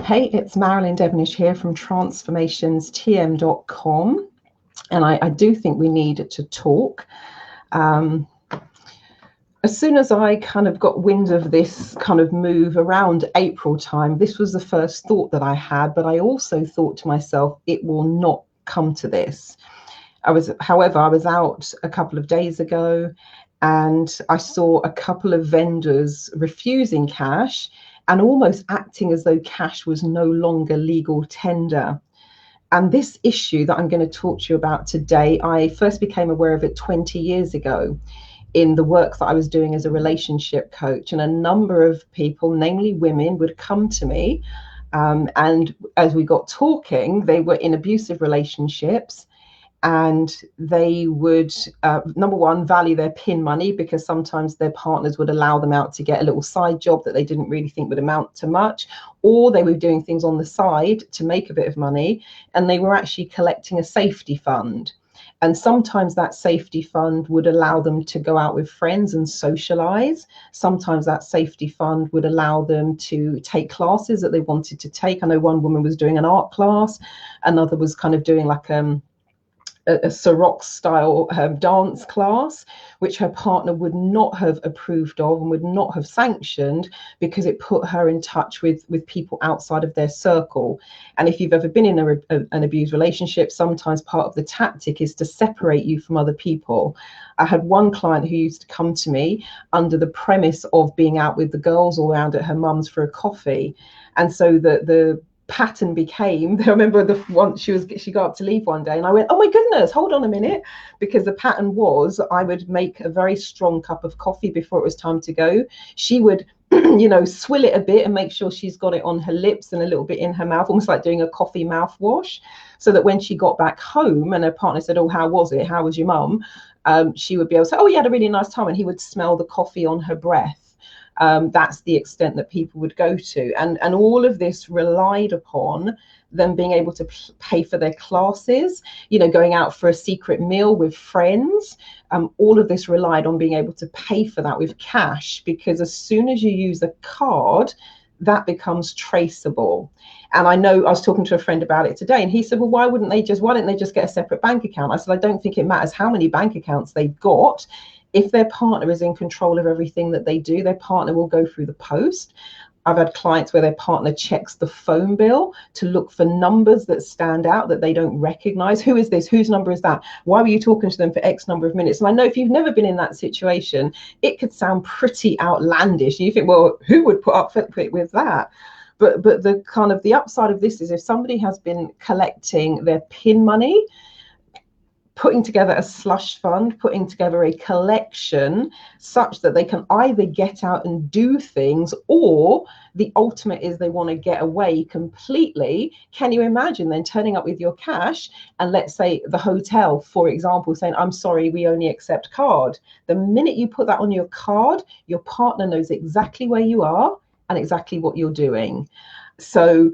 Hey, it's Marilyn Devonish here from transformationstm.com. And I do think we need to talk. Um, as soon as I kind of got wind of this kind of move around April time, this was the first thought that I had. But I also thought to myself, it will not come to this. However, I was out a couple of days ago and I saw a couple of vendors refusing cash and almost acting as though cash was no longer legal tender. And this issue that I'm going to talk to you about today, I first became aware of it 20 years ago in the work that I was doing as a relationship coach. And a number of people, namely women, would come to me. And as we got talking, they were in abusive relationships. And they would, number one, value their PIN money because sometimes their partners would allow them out to get a little side job that they didn't really think would amount to much, or they were doing things on the side to make a bit of money, and they were actually collecting a safety fund. And sometimes that safety fund would allow them to go out with friends and socialize. Sometimes that safety fund would allow them to take classes that they wanted to take. I know one woman was doing an art class, another was kind of doing like a Ciroc style dance class, which her partner would not have approved of and would not have sanctioned because it put her in touch with people outside of their circle. And if you've ever been in an abused relationship, sometimes part of the tactic is to separate you from other people. I had one client who used to come to me under the premise of being out with the girls all around at her mum's for a coffee. And so the pattern became, I remember once she got up to leave one day and I went, oh my goodness, hold on a minute, because the pattern was I would make a very strong cup of coffee before it was time to go. She would swill it a bit and make sure she's got it on her lips and a little bit in her mouth, almost like doing a coffee mouthwash, so that when she got back home and her partner said, oh, how was it, how was your mum, she would be able to say, oh, you had a really nice time, and he would smell the coffee on her breath. That's the extent that people would go to. And all of this relied upon them being able to pay for their classes, going out for a secret meal with friends. All of this relied on being able to pay for that with cash, because as soon as you use a card, that becomes traceable. And I know I was talking to a friend about it today, and he said, well, why don't they just get a separate bank account? I said, I don't think it matters how many bank accounts they've got. If their partner is in control of everything that they do, their partner will go through the post. I've had clients where their partner checks the phone bill to look for numbers that stand out that they don't recognize. Who is this? Whose number is that? Why were you talking to them for X number of minutes? And I know if you've never been in that situation, it could sound pretty outlandish. You think, well, who would put up with that? But the kind of the upside of this is if somebody has been collecting their PIN money, putting together a slush fund, putting together a collection such that they can either get out and do things, or the ultimate is they want to get away completely. Can you imagine then turning up with your cash and, let's say, the hotel, for example, saying, I'm sorry, we only accept card. The minute you put that on your card, your partner knows exactly where you are and exactly what you're doing. So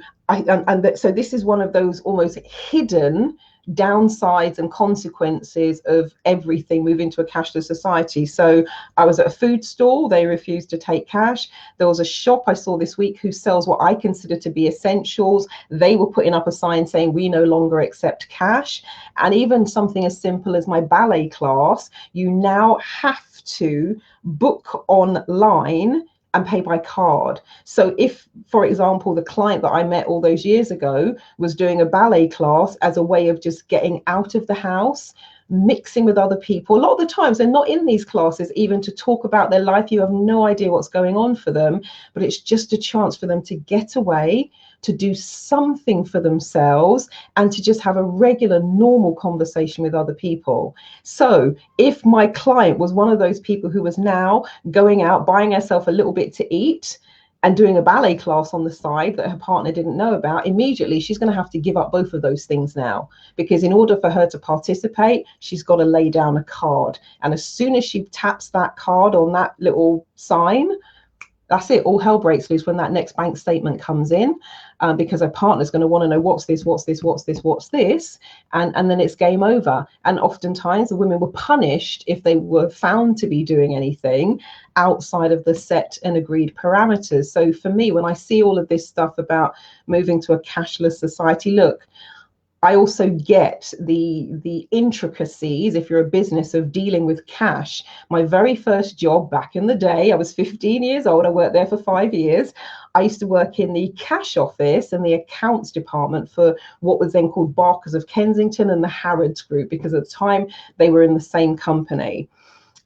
so this is one of those almost hidden downsides and consequences of everything moving to a cashless society. So I was at a food stall, they refused to take cash. There was a shop I saw this week who sells what I consider to be essentials. They were putting up a sign saying we no longer accept cash. And even something as simple as my ballet class, you now have to book online and pay by card. So if, for example, the client that I met all those years ago was doing a ballet class as a way of just getting out of the house, mixing with other people, a lot of the times they're not in these classes even to talk about their life. You have no idea what's going on for them, but it's just a chance for them to get away, to do something for themselves, and to just have a regular, normal conversation with other people. So if my client was one of those people who was now going out, buying herself a little bit to eat and doing a ballet class on the side that her partner didn't know about, immediately she's going to have to give up both of those things now, because in order for her to participate, she's got to lay down a card. And as soon as she taps that card on that little sign, That's it. All hell breaks loose when that next bank statement comes in, because a partner's going to want to know what's this, and then it's game over. And oftentimes the women were punished if they were found to be doing anything outside of the set and agreed parameters. So for me, when I see all of this stuff about moving to a cashless society, look, I also get the intricacies, if you're a business, of dealing with cash. My very first job back in the day, I was 15 years old. I worked there for 5 years. I used to work in the cash office and the accounts department for what was then called Barkers of Kensington and the Harrods Group, because at the time they were in the same company.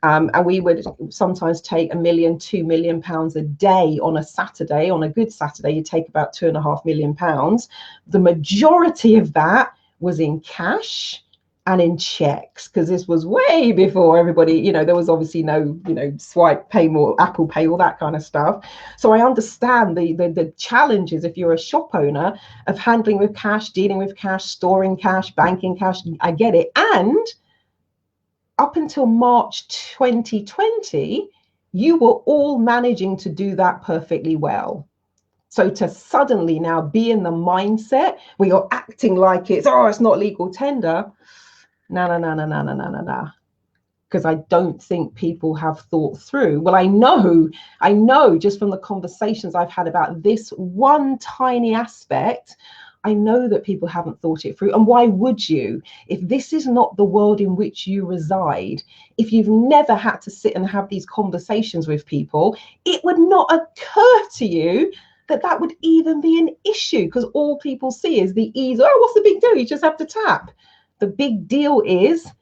And we would sometimes take £1 million, £2 million a day on a Saturday. On a good Saturday, you take about £2.5 million. The majority of that was in cash and in checks, because this was way before everybody, there was obviously no, swipe, pay more, Apple Pay, all that kind of stuff. So I understand the challenges, if you're a shop owner, of handling with cash, dealing with cash, storing cash, banking cash. I get it. And up until March 2020, you were all managing to do that perfectly well. So to suddenly now be in the mindset where you're acting like it's not legal tender, no. Because I don't think people have thought through. Well, I know just from the conversations I've had about this one tiny aspect, I know that people haven't thought it through. And why would you? If this is not the world in which you reside, if you've never had to sit and have these conversations with people, it would not occur to you that that would even be an issue, because all people see is the ease. Oh, what's the big deal? You just have to tap. The big deal is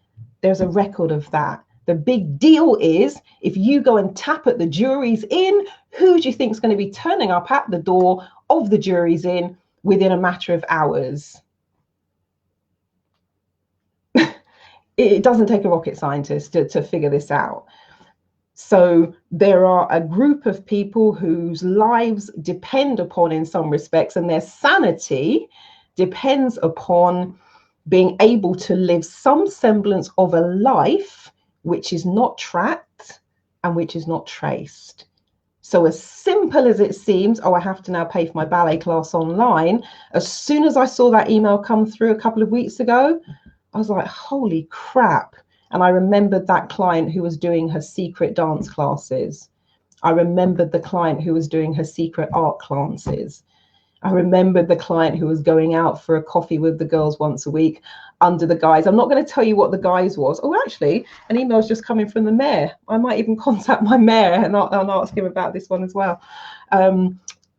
there's a record of that. The big deal is if you go and tap at the jury's inn, who do you think is going to be turning up at the door of the jury's inn within a matter of hours? It doesn't take a rocket scientist to figure this out. So there are a group of people whose lives depend upon, in some respects, and their sanity depends upon being able to live some semblance of a life which is not tracked and which is not traced. So as simple as it seems, I have to now pay for my ballet class online. As soon as I saw that email come through a couple of weeks ago, I was like, holy crap. And I remembered that client who was doing her secret dance classes. I remembered the client who was doing her secret art classes. I remembered the client who was going out for a coffee with the girls once a week under the guise. I'm not going to tell you what the guise was. Oh, actually, an email's just coming from the mayor. I might even contact my mayor and I'll ask him about this one as well. And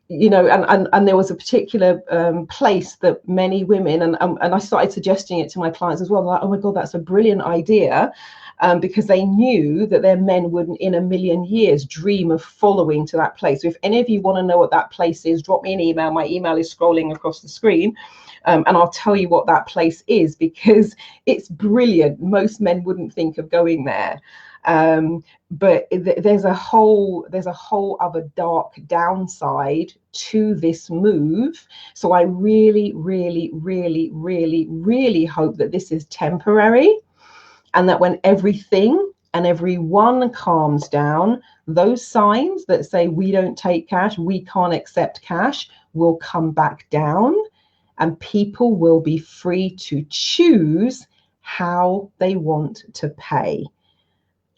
there was a particular place that many women, and I started suggesting it to my clients as well. Like, oh my God, that's a brilliant idea. Because they knew that their men wouldn't in a million years dream of following to that place. So if any of you want to know what that place is, drop me an email. My email is scrolling across the screen, and I'll tell you what that place is, because it's brilliant. Most men wouldn't think of going there. But there's a whole other dark downside to this move. So I really, really, really, really, really hope that this is temporary, and that when everything and everyone calms down, those signs that say we don't take cash, we can't accept cash, will come back down, and people will be free to choose how they want to pay.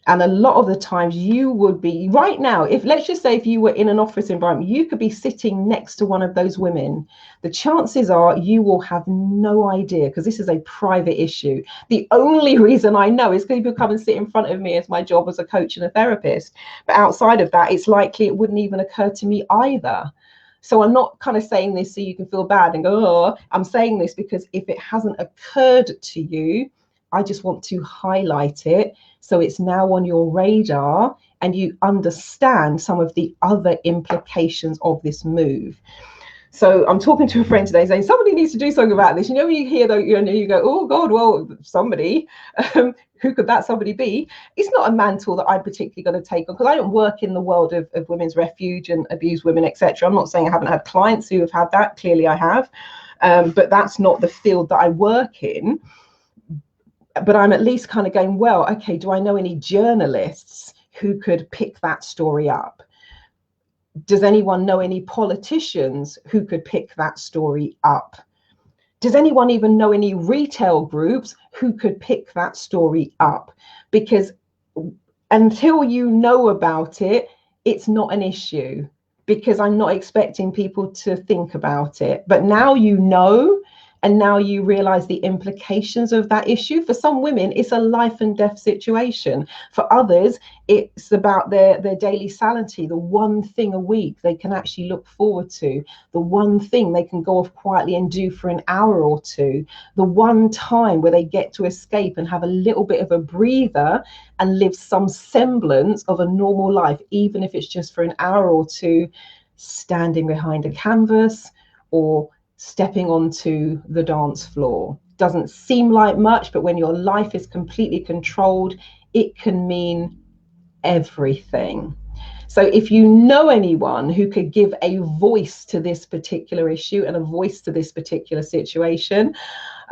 And a lot of the times you would be right now, if let's just say if you were in an office environment, you could be sitting next to one of those women. The chances are you will have no idea, because this is a private issue. The only reason I know is because people come and sit in front of me as my job as a coach and a therapist. But outside of that, it's likely it wouldn't even occur to me either. So I'm not kind of saying this so you can feel bad and go, oh, I'm saying this because if it hasn't occurred to you, I just want to highlight it so it's now on your radar and you understand some of the other implications of this move. So I'm talking to a friend today saying somebody needs to do something about this. You know, when you hear that, you go, oh God, well, somebody, who could that somebody be? It's not a mantle that I'm particularly going to take on, because I don't work in the world of women's refuge and abused women, etc. I'm not saying I haven't had clients who have had that. Clearly I have, but that's not the field that I work in. But I'm at least kind of going, well, okay, do I know any journalists who could pick that story up? Does anyone know any politicians who could pick that story up? Does anyone even know any retail groups who could pick that story up? Because until you know about it, it's not an issue, because I'm not expecting people to think about it. But now you know, and now you realize the implications of that issue. For some women, it's a life and death situation. For others, it's about their daily sanity, the one thing a week they can actually look forward to, the one thing they can go off quietly and do for an hour or two, the one time where they get to escape and have a little bit of a breather and live some semblance of a normal life, even if it's just for an hour or two, standing behind a canvas or stepping onto the dance floor. Doesn't seem like much, but when your life is completely controlled, it can mean everything. So if you know anyone who could give a voice to this particular issue and a voice to this particular situation,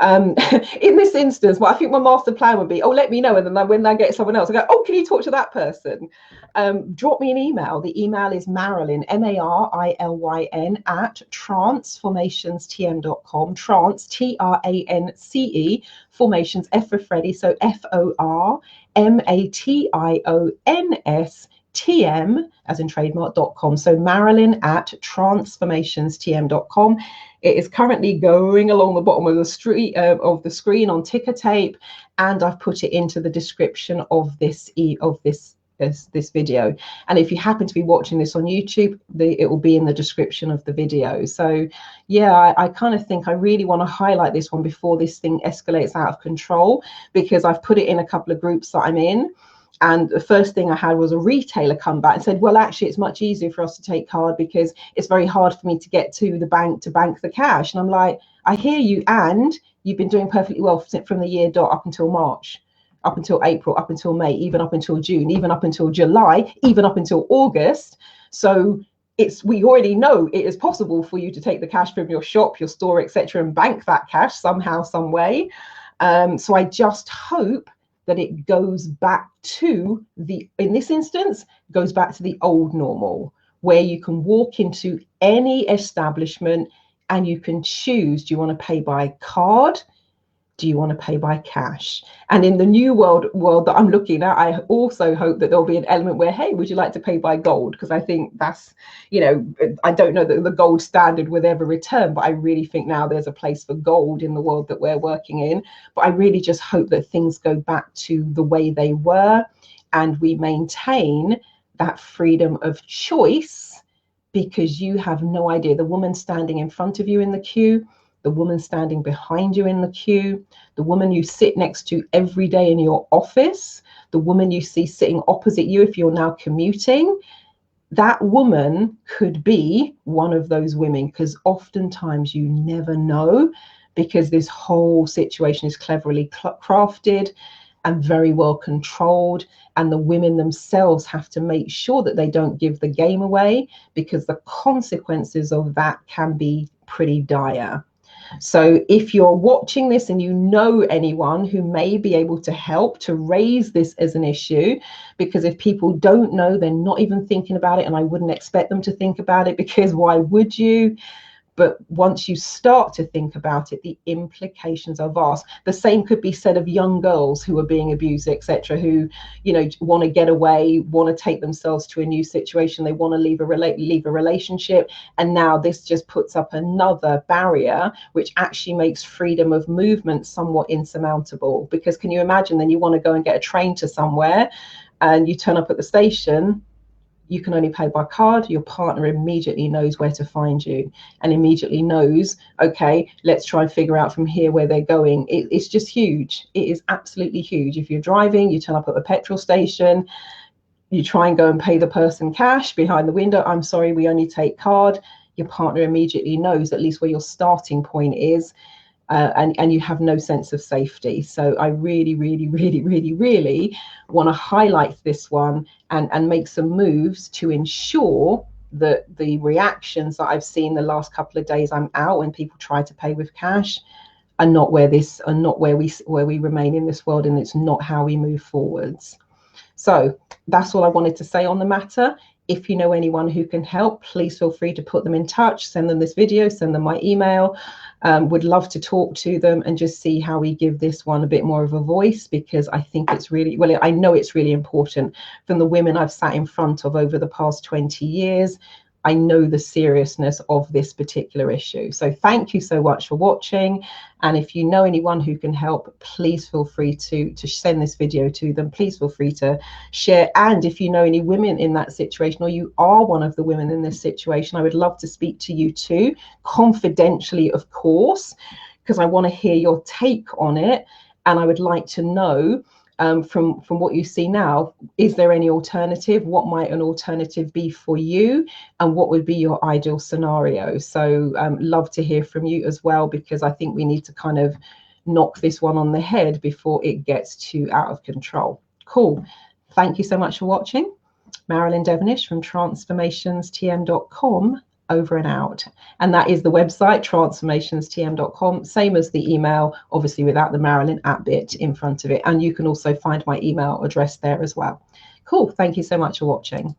in this instance, what I think my master plan would be, oh, let me know, and then when I get someone else, I go, oh, can you talk to that person? Drop me an email. The email is Marilyn, Marilyn, at transformationstm.com. Trance, TRANCE, formations, F for Freddy, so FORMATIONS, TM as in trademark.com. So Marilyn at transformationstm.com. It is currently going along the bottom of the screen on ticker tape, and I've put it into the description of this video. And if you happen to be watching this on YouTube, it will be in the description of the video. So yeah, I kind of think I really want to highlight this one before this thing escalates out of control, because I've put it in a couple of groups that I'm in. And the first thing I had was a retailer come back and said, well, actually, it's much easier for us to take card because it's very hard for me to get to the bank to bank the cash. And I'm like, I hear you. And you've been doing perfectly well from the year dot up until March, up until April, up until May, even up until June, even up until July, even up until August. So we already know it is possible for you to take the cash from your shop, your store, etc., and bank that cash somehow, some way. So I just hope that it goes back to in this instance, goes back to the old normal, where you can walk into any establishment and you can choose, do you want to pay by card? Do you want to pay by cash? And in the new world that I'm looking at, I also hope that there'll be an element where, hey, would you like to pay by gold? Because I think that's, I don't know that the gold standard would ever return, but I really think now there's a place for gold in the world that we're working in. But I really just hope that things go back to the way they were and we maintain that freedom of choice, because you have no idea. The woman standing in front of you in the queue, the woman standing behind you in the queue, the woman you sit next to every day in your office, the woman you see sitting opposite you if you're now commuting, that woman could be one of those women, because oftentimes you never know, because this whole situation is cleverly crafted and very well controlled, and the women themselves have to make sure that they don't give the game away, because the consequences of that can be pretty dire. So if you're watching this and you know anyone who may be able to help to raise this as an issue, because if people don't know, they're not even thinking about it, and I wouldn't expect them to think about it, because why would you? But once you start to think about it, the implications are vast. The same could be said of young girls who are being abused, etc., who, want to get away, want to take themselves to a new situation. They want to leave a relationship. And now this just puts up another barrier, which actually makes freedom of movement somewhat insurmountable. Because can you imagine, then you want to go and get a train to somewhere and you turn up at the station, you can only pay by card. Your partner immediately knows where to find you and immediately knows, okay, let's try and figure out from here where they're going. It's just huge. It is absolutely huge. If you're driving, you turn up at the petrol station, you try and go and pay the person cash behind the window. I'm sorry, we only take card. Your partner immediately knows at least where your starting point is. And you have no sense of safety. So I really, really, really, really, really want to highlight this one and make some moves to ensure that the reactions that I've seen the last couple of days I'm out when people try to pay with cash are not where we remain in this world, and it's not how we move forwards. So that's all I wanted to say on the matter. If you know anyone who can help, please feel free to put them in touch, send them this video, send them my email. Would love to talk to them and just see how we give this one a bit more of a voice, because I think it's really, well, I know it's really important. From the women I've sat in front of over the past 20 years, I know the seriousness of this particular issue. So thank you so much for watching. And if you know anyone who can help, please feel free to send this video to them. Please feel free to share. And if you know any women in that situation, or you are one of the women in this situation, I would love to speak to you too, confidentially, of course, because I want to hear your take on it. And I would like to know, from what you see now, is there any alternative? What might an alternative be for you, and what would be your ideal scenario? So love to hear from you as well, because I think we need to kind of knock this one on the head before it gets too out of control. Cool. Thank you so much for watching. Marilyn Devonish from transformationstm.com, over and out. And that is the website, transformationstm.com, same as the email, obviously without the Marilyn @bit in front of it. And you can also find my email address there as well. Cool. Thank you so much for watching.